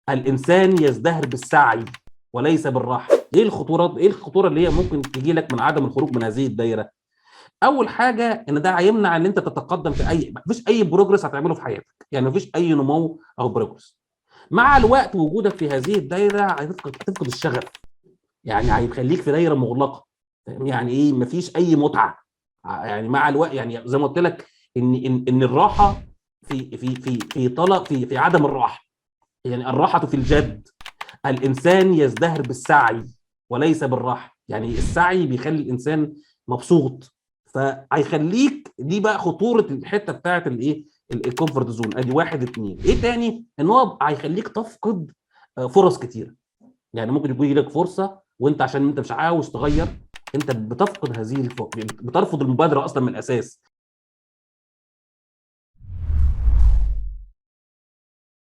الانسان يزدهر بالسعي وليس بالراحه. ايه الخطوره اللي هي ممكن تجي لك من عدم الخروج من هذه الدايره؟ اول حاجه ان ده هيمنع ان انت تتقدم في مفيش اي بروجرس هتعمله في حياتك، يعني مفيش اي نمو او بروجرس. مع الوقت وجودك في هذه الدايره هتفقد الشغف، يعني هيخليك في دايره مغلقه. فاهم يعني ايه؟ مفيش اي متعه. يعني مع الوقت، يعني زي ما قلت لك ان الراحه في طلب في عدم الراحه. يعني الراحه في الجد. الانسان يزدهر بالسعي وليس بالراحه، يعني السعي بيخلي الانسان مبسوط. فهيخليك، دي بقى خطوره الحته بتاعت الايه، الكومفورت زون. ادي واحد. اتنين، ايه تاني؟ ان هو هيخليك تفقد فرص كتيره. يعني ممكن يكون يجي لك فرصه وانت عشان انت مش عاوز تغير، انت بتفقد هذه بترفض المبادره اصلا من الاساس.